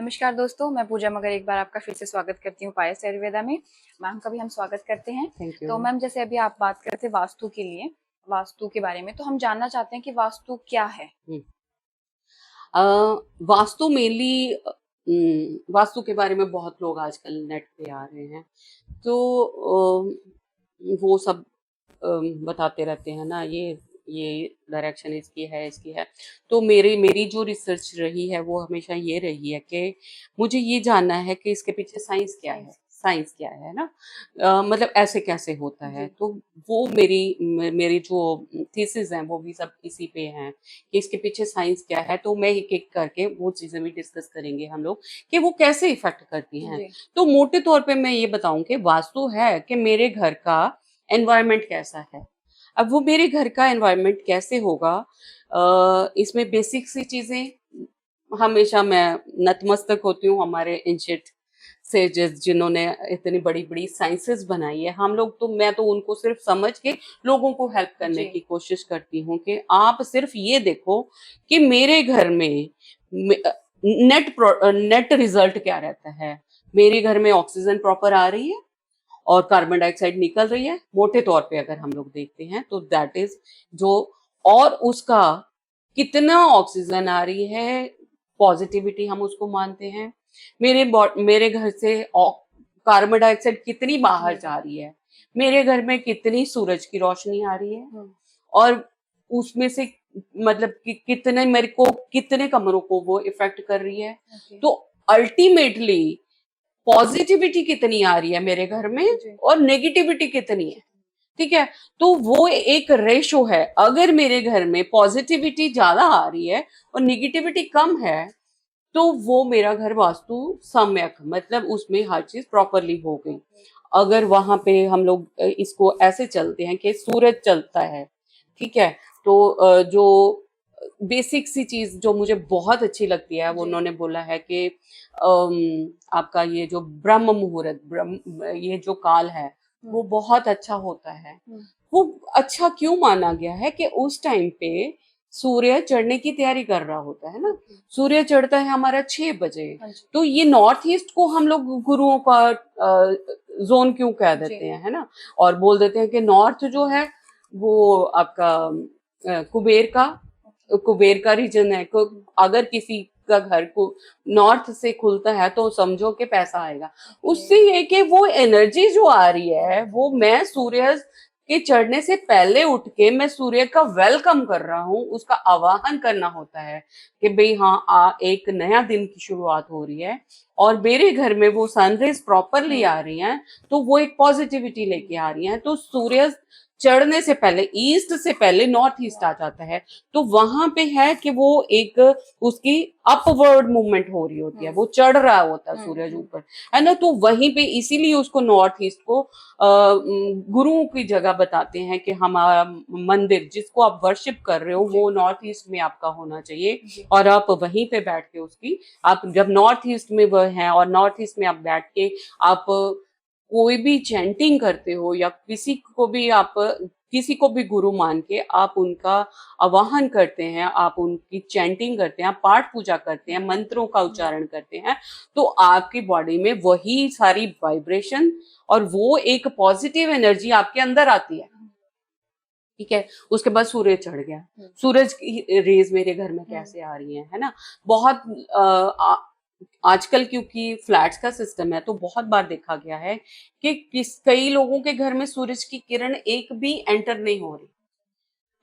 नमस्कार दोस्तों, मैं पूजा मगर एक बार आपका फिर से स्वागत करती हूँ पायस आयुर्वेदा में। मैम का भी हम स्वागत करते हैं। थैंक तो यू। मैम जैसे अभी आप बात करते थे वास्तु के लिए, वास्तु के बारे में, तो हम जानना चाहते हैं कि वास्तु क्या है? हम्म, अ, वास्तु मेनली वास्तु के बारे में बहुत लोग आजकल नेट पे आ रहे हैं, तो वो सब बताते रहते हैं ना, ये डायरेक्शन इसकी है। तो मेरी मेरी जो रिसर्च रही है वो हमेशा ये रही है कि मुझे ये जानना है कि इसके पीछे साइंस। साइंस क्या है ना। मतलब ऐसे कैसे होता है, जी। तो वो मेरी जो थीसिस हैं वो भी सब इसी पे हैं कि इसके पीछे साइंस क्या है। तो मैं एक एक करके वो चीजें भी डिस्कस करेंगे हम लोग कि वो कैसे इफेक्ट करती हैं। जी। तो मोटे तौर पे मैं ये बताऊं कि वास्तु है कि मेरे घर का एनवायरनमेंट कैसा है। अब वो मेरे घर का एनवायरनमेंट कैसे होगा, इसमें बेसिक सी चीजें हमेशा मैं नतमस्तक होती हूँ हमारे एंशिएंट से, जिन्होंने इतनी बड़ी बड़ी साइंसेस बनाई है। हम लोग तो, मैं तो उनको सिर्फ समझ के लोगों को हेल्प करने जी। की कोशिश करती हूँ कि आप सिर्फ ये देखो कि मेरे घर में नेट रिजल्ट क्या रहता है। मेरे घर में ऑक्सीजन प्रॉपर आ रही है और कार्बन डाइऑक्साइड निकल रही है, मोटे तौर पे अगर हम लोग देखते हैं तो दैट इज जो। और उसका कितना ऑक्सीजन आ रही है, पॉजिटिविटी हम उसको मानते हैं। मेरे घर से कार्बन डाइऑक्साइड कितनी बाहर जा रही है, मेरे घर में कितनी सूरज की रोशनी आ रही है, और उसमें से मतलब कितने मेरे को कितने कमरों को वो इफेक्ट कर रही है। ओके। तो अल्टीमेटली पॉजिटिविटी कितनी आ रही है मेरे घर में जी। और नेगेटिविटी कितनी है। ठीक है, तो वो एक रेशो है। अगर मेरे घर में पॉजिटिविटी ज्यादा आ रही है और नेगेटिविटी कम है, तो वो मेरा घर वास्तु सम्यक, मतलब उसमें हर चीज प्रॉपरली हो गई। अगर वहां पे हम लोग इसको ऐसे चलते हैं कि सूरज चलता है, ठीक है, तो जो बेसिक सी चीज जो मुझे बहुत अच्छी लगती है वो जी। उन्होंने बोला है कि आपका ये जो ब्रह्म मुहूर्त, ब्रह्म ये जो काल है वो बहुत अच्छा होता है। वो अच्छा क्यों माना गया है कि उस टाइम पे सूर्य चढ़ने की तैयारी कर रहा होता है ना। सूर्य चढ़ता है हमारा 6 बजे। हाँ जी। तो ये नॉर्थ ईस्ट को हम लोग गुरुओं का जोन क्यों कह जी। देते हैं, है ना। और बोल देते हैं कि नॉर्थ जो है वो आपका कुबेर का रीजन है। अगर किसी का घर को नॉर्थ से खुलता है तो समझो कि पैसा आएगा। उससे ये कि वो एनर्जी जो आ रही है वो मैं सूर्य के चढ़ने से पहले उठ के मैं सूर्य का वेलकम कर रहा हूँ, उसका आवाहन करना होता है कि भाई हाँ, एक नया दिन की शुरुआत हो रही है और मेरे घर में वो सनरेज प्रॉपरली आ रही हैं, तो वो एक पॉजिटिविटी लेके आ रही हैं। तो सूर्य चढ़ने से पहले, ईस्ट से पहले नॉर्थ ईस्ट आ जाता है। तो वहां पे है कि वो एक उसकी अपवर्ड मूवमेंट हो रही होती है, वो चढ़ रहा होता है सूरज ऊपर, है ना। तो वहीं पे इसीलिए उसको नॉर्थ ईस्ट को गुरुओं की जगह बताते हैं कि हमारा मंदिर जिसको आप वर्शिप कर रहे हो वो नॉर्थ ईस्ट में आपका होना चाहिए। और आप वहीं पे बैठ के उसकी, आप जब नॉर्थ ईस्ट में वह है और नॉर्थ ईस्ट में आप बैठ के आप कोई भी चैंटिंग करते हो या किसी को भी गुरु मान के आप उनका आवाहन करते हैं, आप उनकी चैंटिंग करते हैं, आप पाठ पूजा करते हैं, मंत्रों का उच्चारण करते हैं, तो आपकी बॉडी में वही सारी वाइब्रेशन और वो एक पॉजिटिव एनर्जी आपके अंदर आती है। ठीक है, उसके बाद सूरज चढ़ गया। सूरज की रेज मेरे घर में कैसे आ रही है ना। बहुत आजकल क्योंकि फ्लैट्स का सिस्टम है तो बहुत बार देखा गया है कि कई लोगों के घर में सूरज की किरण एक भी एंटर नहीं हो रही।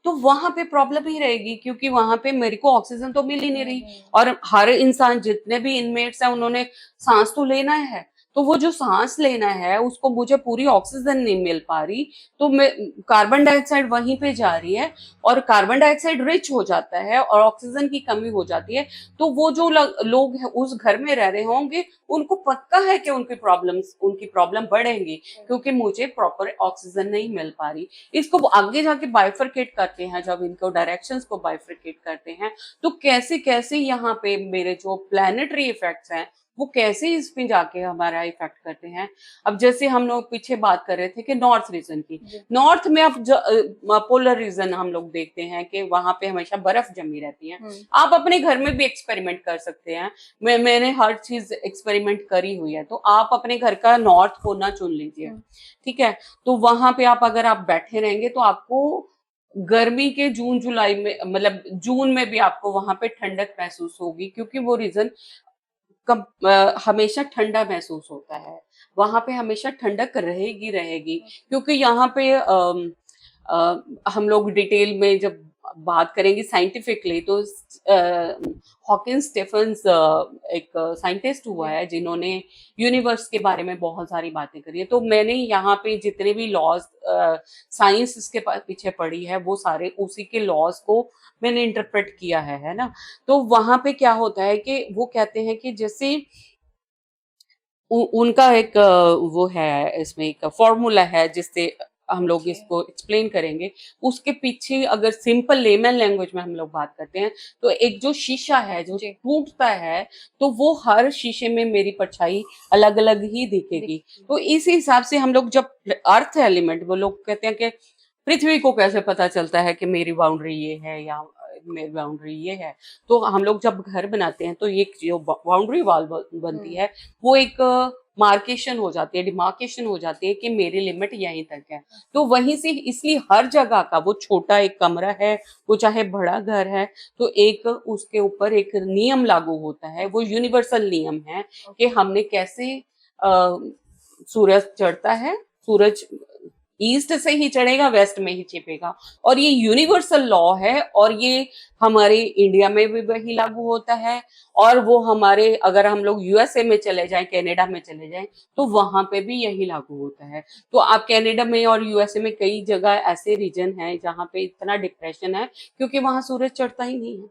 तो वहां पे प्रॉब्लम ही रहेगी क्योंकि वहां पे मेरे को ऑक्सीजन तो मिल ही नहीं रही। और हर इंसान, जितने भी इनमेट्स हैं, उन्होंने सांस तो लेना है। तो वो जो सांस लेना है उसको मुझे पूरी ऑक्सीजन नहीं मिल पा रही, तो मैं कार्बन डाइऑक्साइड वहीं पे जा रही है और कार्बन डाइऑक्साइड रिच हो जाता है और ऑक्सीजन की कमी हो जाती है। तो वो जो लोग हैं उस घर में रह रहे होंगे, उनको पक्का है कि उनकी प्रॉब्लम बढ़ेंगी क्योंकि मुझे प्रॉपर ऑक्सीजन नहीं मिल पा रही। इसको आगे जाके बाइफरकेट करते हैं, जब इनको डायरेक्शंस को बाइफरकेट करते हैं तो कैसे कैसे यहाँ पे मेरे जो प्लैनेटरी इफेक्ट्स हैं वो कैसे इसमें जाके हमारा इफेक्ट करते हैं। अब जैसे हम लोग पीछे बात कर रहे थे कि नॉर्थ रीजन की, नॉर्थ में अब पोलर रीजन हम लोग देखते हैं कि वहां पे हमेशा बर्फ जमी रहती है। आप अपने घर में भी एक्सपेरिमेंट कर सकते हैं, मैंने हर चीज एक्सपेरिमेंट करी हुई है, तो आप अपने घर का नॉर्थ कोना चुन लीजिए, ठीक है। तो वहां पे अगर आप बैठे रहेंगे तो आपको गर्मी के जून जुलाई में, मतलब जून में भी आपको वहां पे ठंडक महसूस होगी, क्योंकि वो रीजन हमेशा ठंडा महसूस होता है, वहां पे हमेशा ठंडक रहेगी रहेगी। क्योंकि यहाँ पे हम लोग डिटेल में जब बात करेंगे साइंटिफिकली, तो हॉकिंस स्टेफन्स एक साइंटिस्ट हुआ है जिन्होंने यूनिवर्स के बारे में बहुत सारी बातें करी है। तो मैंने यहाँ पे जितने भी लॉज साइंस इसके पीछे पड़ी है, वो सारे उसी के लॉज को मैंने इंटरप्रेट किया है ना। तो वहां पे क्या होता है कि वो कहते हैं कि जैसे उनका एक वो है, इसमें एक फॉर्मूला है जिससे हम लोग इसको एक्सप्लेन करेंगे। उसके पीछे अगर सिंपल लेमन लैंग्वेज में हम लोग बात करते हैं, तो एक जो शीशा है जो टूटता है, तो वो हर शीशे में मेरी परछाई अलग अलग ही दिखेगी। तो इस हिसाब से हम लोग जब अर्थ एलिमेंट, वो लोग कहते हैं कि पृथ्वी को कैसे पता चलता है कि मेरी बाउंड्री ये है या मेरी बाउंड्री ये है, तो हम लोग जब घर बनाते हैं तो ये जो बाउंड्री वॉल बनती है, वो एक मार्केशन हो जाती है, डिमार्केशन हो जाती है कि मेरी लिमिट यहीं तक है। तो वहीं से इसलिए हर जगह का, वो छोटा एक कमरा है, वो चाहे बड़ा घर है, तो एक उसके ऊपर एक नियम लागू होता है, वो यूनिवर्सल नियम है कि हमने कैसे सूरज चढ़ता है, सूरज ईस्ट से ही चढ़ेगा, वेस्ट में ही छिपेगा। और ये यूनिवर्सल लॉ है, और ये हमारे इंडिया में भी वही लागू होता है, और वो हमारे, अगर हम लोग यूएसए में चले जाएं, कनाडा में चले जाएं, तो वहां पे भी यही लागू होता है। तो आप कनाडा में और यूएसए में कई जगह ऐसे रीजन है जहां पे इतना डिप्रेशन है, क्योंकि वहां सूरज चढ़ता ही नहीं है।